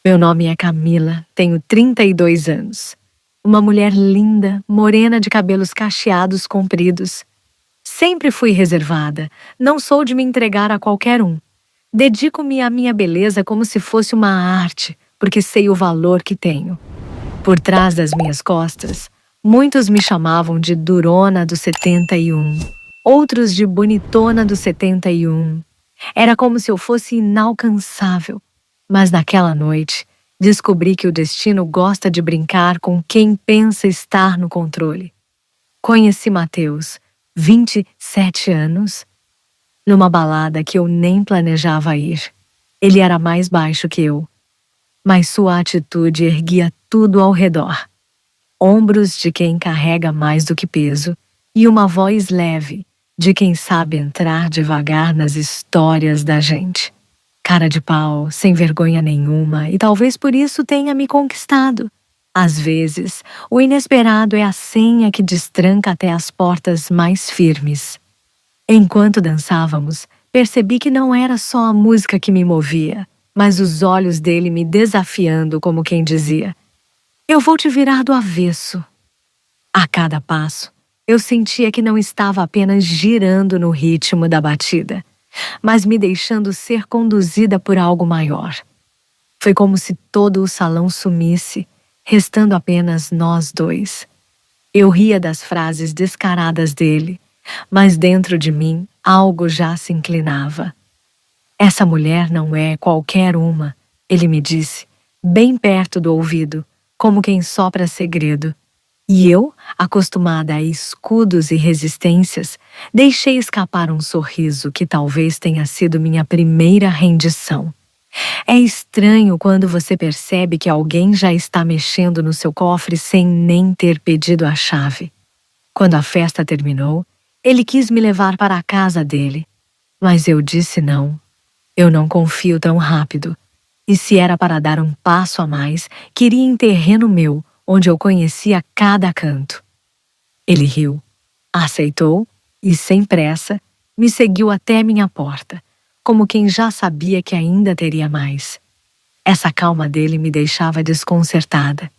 Meu nome é Camila, tenho 32 anos. Uma mulher linda, morena de cabelos cacheados compridos. Sempre fui reservada, não sou de me entregar a qualquer um. Dedico-me à minha beleza como se fosse uma arte, porque sei o valor que tenho. Por trás das minhas costas, muitos me chamavam de Durona do 71, outros de Bonitona do 71. Era como se eu fosse inalcançável. Mas naquela noite, descobri que o destino gosta de brincar com quem pensa estar no controle. Conheci Mateus, 27 anos, numa balada que eu nem planejava ir. Ele era mais baixo que eu, mas sua atitude erguia tudo ao redor. Ombros de quem carrega mais do que peso e uma voz leve de quem sabe entrar devagar nas histórias da gente. Cara de pau, sem vergonha nenhuma, e talvez por isso tenha me conquistado. Às vezes, o inesperado é a senha que destranca até as portas mais firmes. Enquanto dançávamos, percebi que não era só a música que me movia, mas os olhos dele me desafiando como quem dizia: "Eu vou te virar do avesso." A cada passo, eu sentia que não estava apenas girando no ritmo da batida, mas me deixando ser conduzida por algo maior. Foi como se todo o salão sumisse, restando apenas nós dois. Eu ria das frases descaradas dele, mas dentro de mim algo já se inclinava. "Essa mulher não é qualquer uma", ele me disse, bem perto do ouvido, como quem sopra segredo. E eu, acostumada a escudos e resistências, deixei escapar um sorriso que talvez tenha sido minha primeira rendição. É estranho quando você percebe que alguém já está mexendo no seu cofre sem nem ter pedido a chave. Quando a festa terminou, ele quis me levar para a casa dele, mas eu disse não. Eu não confio tão rápido. E se era para dar um passo a mais, queria em terreno meu, onde eu conhecia cada canto. Ele riu, aceitou e, sem pressa, me seguiu até minha porta, como quem já sabia que ainda teria mais. Essa calma dele me deixava desconcertada.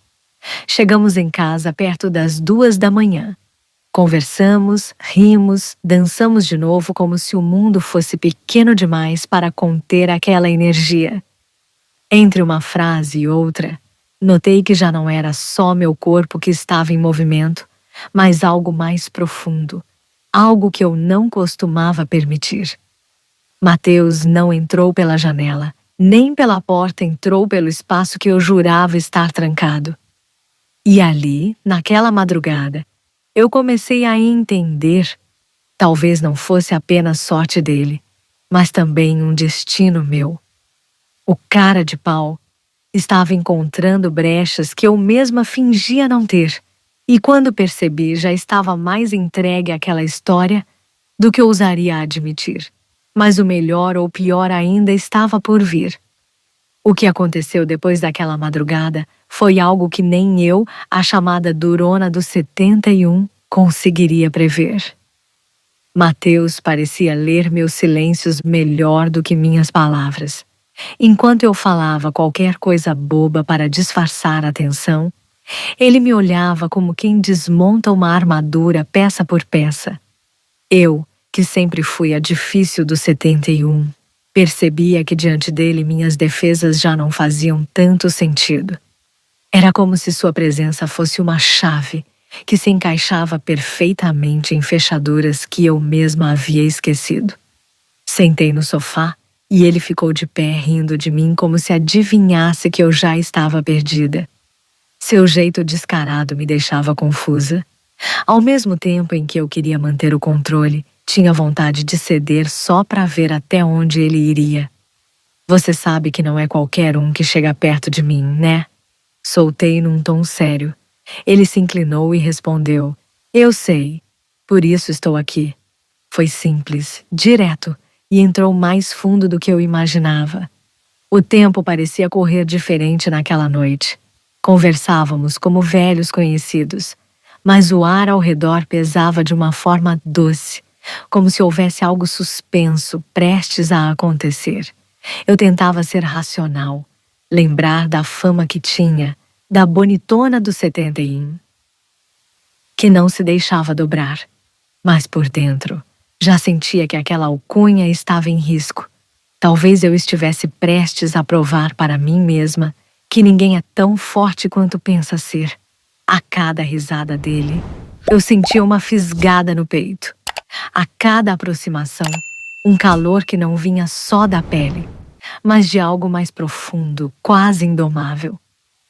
Chegamos em casa perto das 2 da manhã. Conversamos, rimos, dançamos de novo como se o mundo fosse pequeno demais para conter aquela energia. Entre uma frase e outra, notei que já não era só meu corpo que estava em movimento, mas algo mais profundo, algo que eu não costumava permitir. Mateus não entrou pela janela, nem pela porta entrou pelo espaço que eu jurava estar trancado. E ali, naquela madrugada, eu comecei a entender, talvez não fosse apenas sorte dele, mas também um destino meu. O cara de pau estava encontrando brechas que eu mesma fingia não ter, e quando percebi já estava mais entregue àquela história do que ousaria admitir. Mas o melhor ou pior ainda estava por vir. O que aconteceu depois daquela madrugada foi algo que nem eu, a chamada Durona do 71, conseguiria prever. Mateus parecia ler meus silêncios melhor do que minhas palavras. Enquanto eu falava qualquer coisa boba para disfarçar a tensão, ele me olhava como quem desmonta uma armadura peça por peça. Eu, que sempre fui a difícil do 71, percebia que diante dele minhas defesas já não faziam tanto sentido. Era como se sua presença fosse uma chave que se encaixava perfeitamente em fechaduras que eu mesma havia esquecido. Sentei no sofá e ele ficou de pé rindo de mim como se adivinhasse que eu já estava perdida. Seu jeito descarado me deixava confusa. Ao mesmo tempo em que eu queria manter o controle, tinha vontade de ceder só para ver até onde ele iria. "Você sabe que não é qualquer um que chega perto de mim, né?" Soltei num tom sério. Ele se inclinou e respondeu: "Eu sei, por isso estou aqui." Foi simples, direto, e entrou mais fundo do que eu imaginava. O tempo parecia correr diferente naquela noite. Conversávamos como velhos conhecidos, mas o ar ao redor pesava de uma forma doce, como se houvesse algo suspenso, prestes a acontecer. Eu tentava ser racional, Lembrar da fama que tinha, da bonitona do 71, que não se deixava dobrar, mas por dentro já sentia que aquela alcunha estava em risco. Talvez eu estivesse prestes a provar para mim mesma que ninguém é tão forte quanto pensa ser. A cada risada dele, eu sentia uma fisgada no peito. A cada aproximação, um calor que não vinha só da pele, mas de algo mais profundo, quase indomável.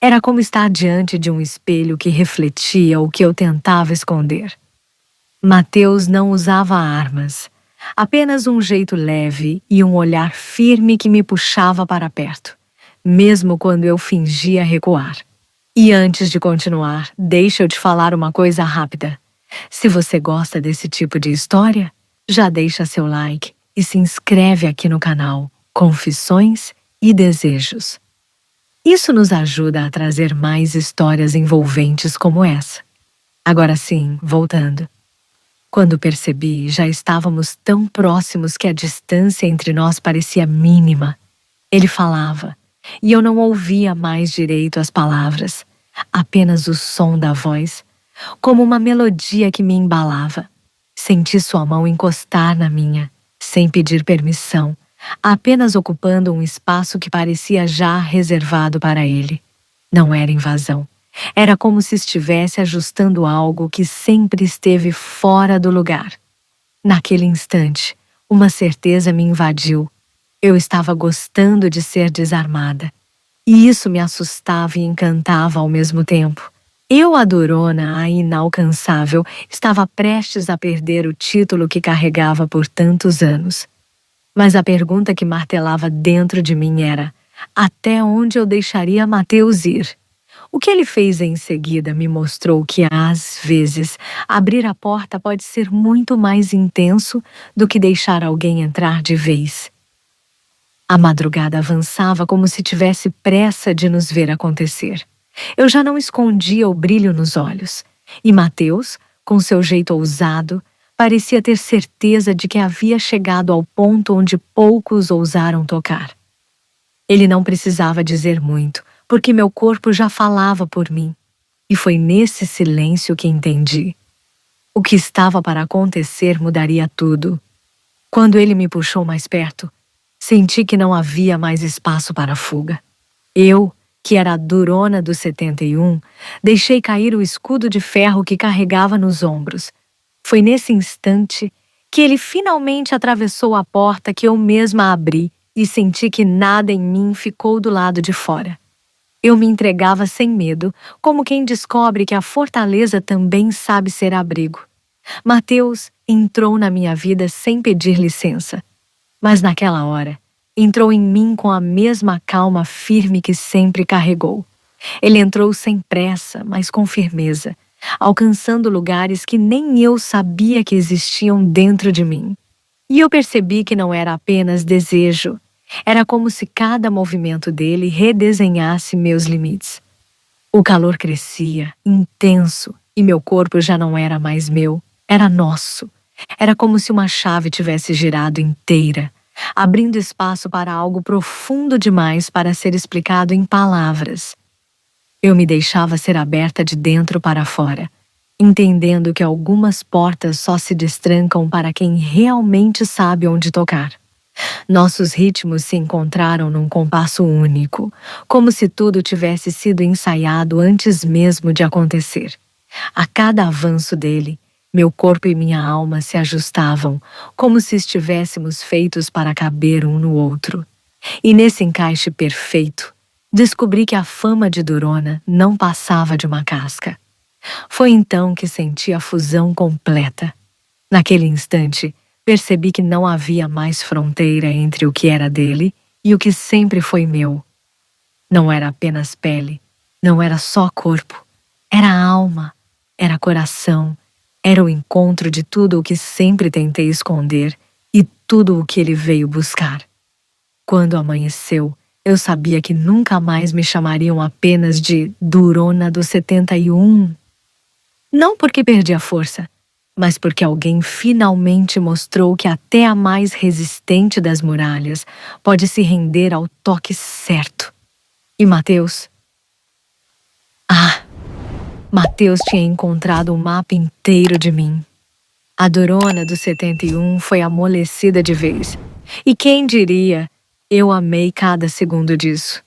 Era como estar diante de um espelho que refletia o que eu tentava esconder. Mateus não usava armas, apenas um jeito leve e um olhar firme que me puxava para perto, mesmo quando eu fingia recuar. E antes de continuar, deixa eu te falar uma coisa rápida. Se você gosta desse tipo de história, já deixa seu like e se inscreve aqui no canal Confissões e Desejos. Isso nos ajuda a trazer mais histórias envolventes como essa. Agora sim, voltando. Quando percebi, já estávamos tão próximos que a distância entre nós parecia mínima. Ele falava, e eu não ouvia mais direito as palavras, apenas o som da voz, como uma melodia que me embalava. Senti sua mão encostar na minha, sem pedir permissão, apenas ocupando um espaço que parecia já reservado para ele. Não era invasão. Era como se estivesse ajustando algo que sempre esteve fora do lugar. Naquele instante, uma certeza me invadiu. Eu estava gostando de ser desarmada. E isso me assustava e encantava ao mesmo tempo. Eu, a durona, a inalcançável, estava prestes a perder o título que carregava por tantos anos. Mas a pergunta que martelava dentro de mim era: até onde eu deixaria Mateus ir? O que ele fez em seguida me mostrou que, às vezes, abrir a porta pode ser muito mais intenso do que deixar alguém entrar de vez. A madrugada avançava como se tivesse pressa de nos ver acontecer. Eu já não escondia o brilho nos olhos, e Mateus, com seu jeito ousado, parecia ter certeza de que havia chegado ao ponto onde poucos ousaram tocar. Ele não precisava dizer muito, porque meu corpo já falava por mim. E foi nesse silêncio que entendi. O que estava para acontecer mudaria tudo. Quando ele me puxou mais perto, senti que não havia mais espaço para fuga. Eu, que era a durona do 71, deixei cair o escudo de ferro que carregava nos ombros. Foi nesse instante que ele finalmente atravessou a porta que eu mesma abri e senti que nada em mim ficou do lado de fora. Eu me entregava sem medo, como quem descobre que a fortaleza também sabe ser abrigo. Mateus entrou na minha vida sem pedir licença, mas naquela hora entrou em mim com a mesma calma firme que sempre carregou. Ele entrou sem pressa, mas com firmeza, alcançando lugares que nem eu sabia que existiam dentro de mim. E eu percebi que não era apenas desejo. Era como se cada movimento dele redesenhasse meus limites. O calor crescia, intenso, e meu corpo já não era mais meu, era nosso. Era como se uma chave tivesse girado inteira, abrindo espaço para algo profundo demais para ser explicado em palavras. Eu me deixava ser aberta de dentro para fora, entendendo que algumas portas só se destrancam para quem realmente sabe onde tocar. Nossos ritmos se encontraram num compasso único, como se tudo tivesse sido ensaiado antes mesmo de acontecer. A cada avanço dele, meu corpo e minha alma se ajustavam, como se estivéssemos feitos para caber um no outro. E nesse encaixe perfeito, descobri que a fama de durona não passava de uma casca. Foi então que senti a fusão completa. Naquele instante, percebi que não havia mais fronteira entre o que era dele e o que sempre foi meu. Não era apenas pele, não era só corpo, era alma, era coração, era o encontro de tudo o que sempre tentei esconder e tudo o que ele veio buscar. Quando amanheceu, eu sabia que nunca mais me chamariam apenas de Durona do 71. Não porque perdi a força, mas porque alguém finalmente mostrou que até a mais resistente das muralhas pode se render ao toque certo. E Mateus? Ah, Mateus tinha encontrado o mapa inteiro de mim. A durona do 71 foi amolecida de vez. E quem diria, eu amei cada segundo disso.